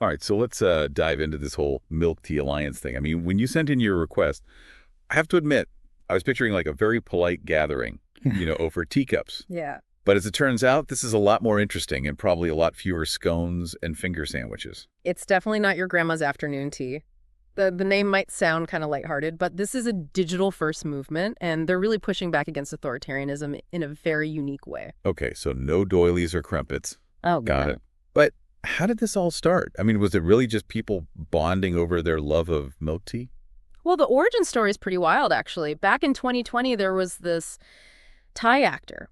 All right, so let's dive into this whole Milk Tea Alliance thing. I mean, when you sent in your request, I have to admit, I was picturing like a very polite gathering, over teacups. Yeah. But as it turns out, this is a lot more interesting and probably a lot fewer scones and finger sandwiches. It's definitely not your grandma's afternoon tea. The name might sound kind of lighthearted, but this is a digital first movement, and they're really pushing back against authoritarianism in a very unique way. Okay, so no doilies or crumpets. Oh, Got no. it. But how did this all start? I mean, was it really just people bonding over their love of milk tea? Well, the origin story is pretty wild, actually. Back in 2020, there was this Thai actor,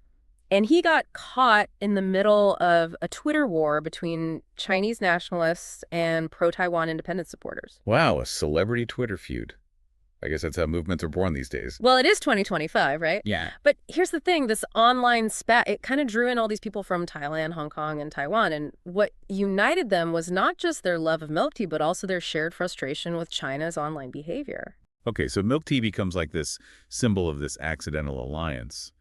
and he got caught in the middle of a Twitter war between Chinese nationalists and pro-Taiwan independence supporters. Wow, a celebrity Twitter feud. I guess that's how movements are born these days. Well, it is 2025, right? Yeah. But here's the thing, this online spat, it kind of drew in all these people from Thailand, Hong Kong, and Taiwan. And what united them was not just their love of milk tea, but also their shared frustration with China's online behavior. Okay, so milk tea becomes like this symbol of this accidental alliance.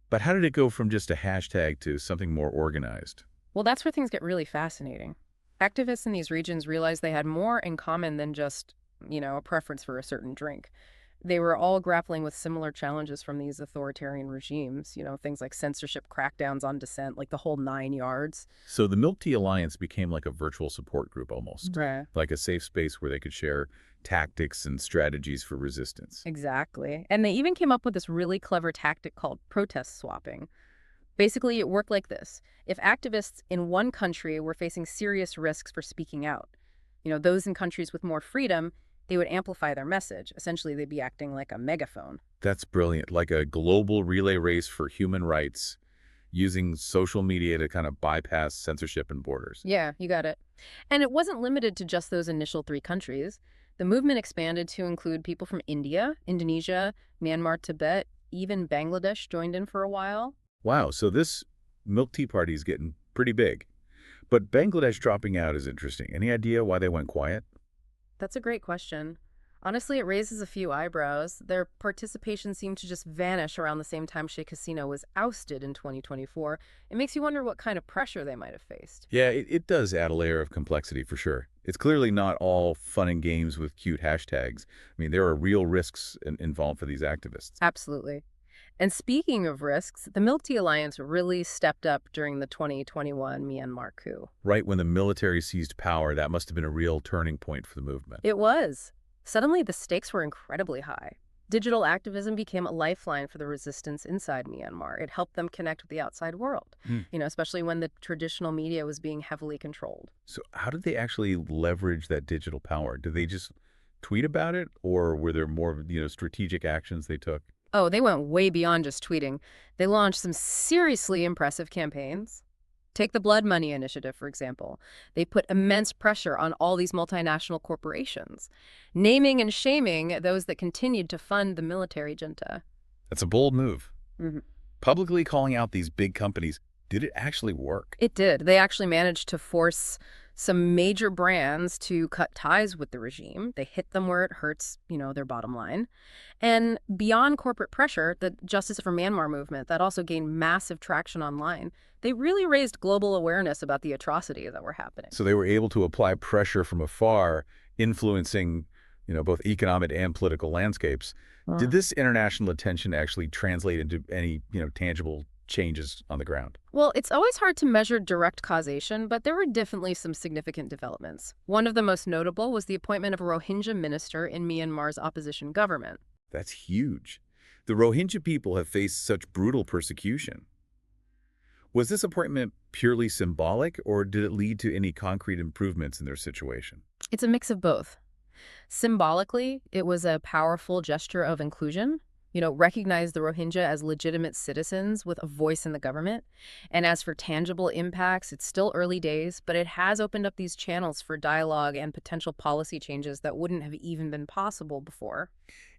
But how did it go from just a hashtag to something more organized? Well, that's where things get really fascinating. Activists in these regions realized they had more in common than just, a preference for a certain drink. They were all grappling with similar challenges from these authoritarian regimes, things like censorship, crackdowns on dissent, like the whole 9 yards. So the Milk Tea Alliance became like a virtual support group almost, Right. like a safe space where they could share tactics and strategies for resistance. Exactly. And they even came up with this really clever tactic called protest swapping. Basically, it worked like this. If activists in one country were facing serious risks for speaking out, those in countries with more freedom, they would amplify their message. Essentially, they'd be acting like a megaphone. That's brilliant, like a global relay race for human rights using social media to kind of bypass censorship and borders. Yeah, you got it. And it wasn't limited to just those initial three countries. The movement expanded to include people from India, Indonesia, Myanmar, Tibet, even Bangladesh joined in for a while. Wow, so this milk tea party is getting pretty big. But Bangladesh dropping out is interesting. Any idea why they went quiet? That's a great question. Honestly, it raises a few eyebrows. Their participation seemed to just vanish around the same time Sheikh Hasina was ousted in 2024. It makes you wonder what kind of pressure they might have faced. Yeah, it does add a layer of complexity for sure. It's clearly not all fun and games with cute hashtags. I mean, there are real risks involved for these activists. Absolutely. And speaking of risks, the Milk Tea Alliance really stepped up during the 2021 Myanmar coup. Right when the military seized power, that must have been a real turning point for the movement. It was. Suddenly, the stakes were incredibly high. Digital activism became a lifeline for the resistance inside Myanmar. It helped them connect with the outside world, Hmm. especially when the traditional media was being heavily controlled. So how did they actually leverage that digital power? Did they just tweet about it, or were there more, strategic actions they took? Oh, they went way beyond just tweeting. They launched some seriously impressive campaigns. Take the Blood Money Initiative, for example. They put immense pressure on all these multinational corporations, naming and shaming those that continued to fund the military junta. That's a bold move. Mhm. Publicly calling out these big companies, did it actually work? It did. They actually managed to force some major brands to cut ties with the regime. They hit them where it hurts, their bottom line. And beyond corporate pressure, the Justice for Myanmar movement, that also gained massive traction online. They really raised global awareness about the atrocities that were happening. So they were able to apply pressure from afar, influencing, both economic and political landscapes. Did this international attention actually translate into any, tangible changes on the ground? Well, it's always hard to measure direct causation, but there were definitely some significant developments. One of the most notable was the appointment of a Rohingya minister in Myanmar's opposition government. That's huge. The Rohingya people have faced such brutal persecution. Was this appointment purely symbolic, or did it lead to any concrete improvements in their situation? It's a mix of both. Symbolically, it was a powerful gesture of inclusion, recognize the Rohingya as legitimate citizens with a voice in the government. And as for tangible impacts, it's still early days, but it has opened up these channels for dialogue and potential policy changes that wouldn't have even been possible before.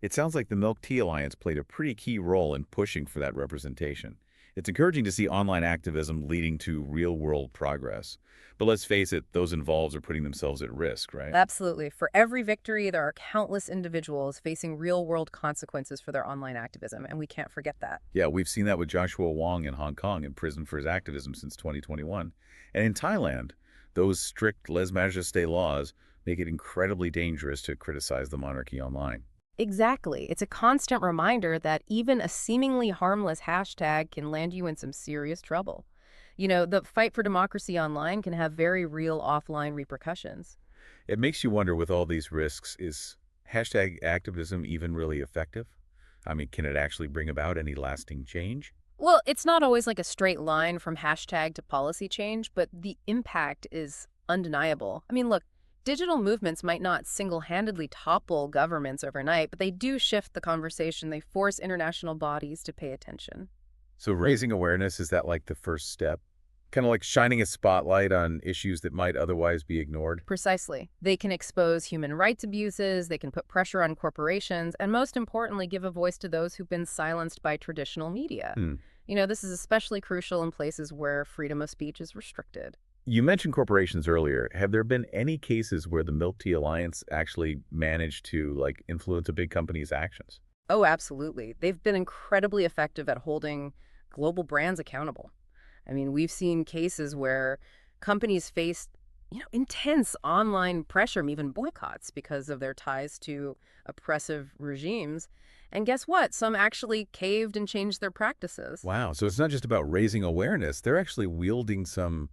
It sounds like the Milk Tea Alliance played a pretty key role in pushing for that representation. It's encouraging to see online activism leading to real-world progress. But let's face it, those involved are putting themselves at risk, right? Absolutely. For every victory, there are countless individuals facing real-world consequences for their online activism, and we can't forget that. Yeah, we've seen that with Joshua Wong in Hong Kong in prison for his activism since 2021. And in Thailand, Those strict lèse-majesté laws make it incredibly dangerous to criticize the monarchy online. Exactly. It's a constant reminder that even a seemingly harmless hashtag can land you in some serious trouble. The fight for democracy online can have very real offline repercussions. It makes you wonder, with all these risks, is hashtag activism even really effective? I mean, can it actually bring about any lasting change? Well, it's not always like a straight line from hashtag to policy change, but the impact is undeniable. I mean, look, digital movements might not single-handedly topple governments overnight, but they do shift the conversation. They force international bodies to pay attention. So raising awareness, is that like the first step? Kind of like shining a spotlight on issues that might otherwise be ignored? Precisely. They can expose human rights abuses, they can put pressure on corporations, and most importantly, give a voice to those who've been silenced by traditional media. Hmm. This is especially crucial in places where freedom of speech is restricted. You mentioned corporations earlier. Have there been any cases where the Milk Tea Alliance actually managed to influence a big company's actions? Oh, absolutely. They've been incredibly effective at holding global brands accountable. I mean, we've seen cases where companies faced, intense online pressure, even boycotts, because of their ties to oppressive regimes. And guess what? Some actually caved and changed their practices. Wow. So it's not just about raising awareness. They're actually wielding some,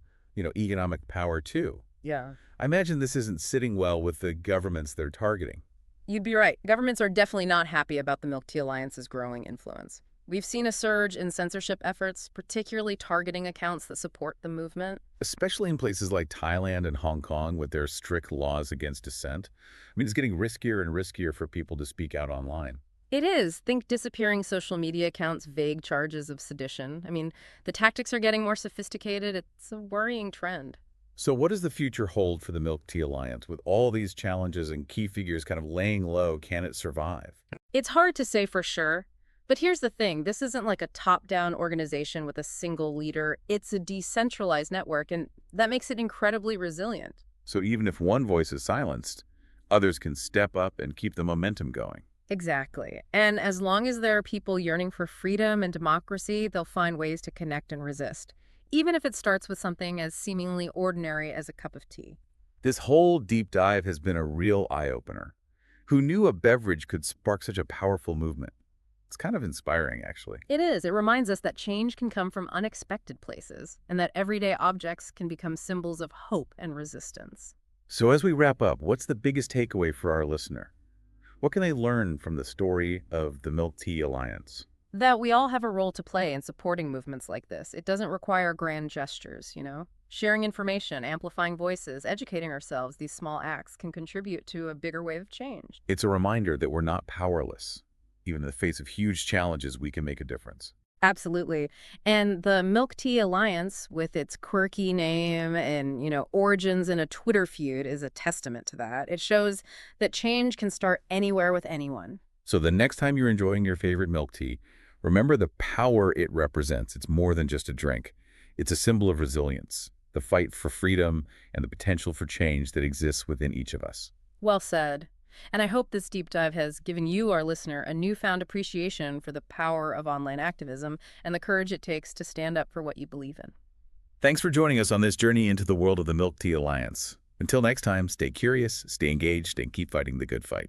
economic power too. Yeah. I imagine this isn't sitting well with the governments they're targeting. You'd be right. Governments are definitely not happy about the Milk Tea Alliance's growing influence. We've seen a surge in censorship efforts, particularly targeting accounts that support the movement. Especially in places like Thailand and Hong Kong with their strict laws against dissent. I mean, it's getting riskier and riskier for people to speak out online. It is. Think disappearing social media accounts, vague charges of sedition. I mean, the tactics are getting more sophisticated. It's a worrying trend. So what does the future hold for the Milk Tea Alliance? With all these challenges and key figures kind of laying low, can it survive? It's hard to say for sure. But here's the thing. This isn't like a top-down organization with a single leader. It's a decentralized network, and that makes it incredibly resilient. So even if one voice is silenced, others can step up and keep the momentum going. Exactly. And as long as there are people yearning for freedom and democracy, they'll find ways to connect and resist, even if it starts with something as seemingly ordinary as a cup of tea. This whole deep dive has been a real eye-opener. Who knew a beverage could spark such a powerful movement? It's kind of inspiring, actually. It is. It reminds us that change can come from unexpected places, and that everyday objects can become symbols of hope and resistance. So as we wrap up, what's the biggest takeaway for our listener? What can they learn from the story of the Milk Tea Alliance? That we all have a role to play in supporting movements like this. It doesn't require grand gestures. Sharing information, amplifying voices, educating ourselves, these small acts can contribute to a bigger wave of change. It's a reminder that we're not powerless. Even in the face of huge challenges, we can make a difference. Absolutely. And the Milk Tea Alliance, with its quirky name and, origins in a Twitter feud, is a testament to that. It shows that change can start anywhere with anyone. So the next time you're enjoying your favorite milk tea, remember the power it represents. It's more than just a drink. It's a symbol of resilience, the fight for freedom, and the potential for change that exists within each of us. Well said. And I hope this deep dive has given you, our listener, a newfound appreciation for the power of online activism and the courage it takes to stand up for what you believe in. Thanks for joining us on this journey into the world of the Milk Tea Alliance. Until next time, stay curious, stay engaged, and keep fighting the good fight.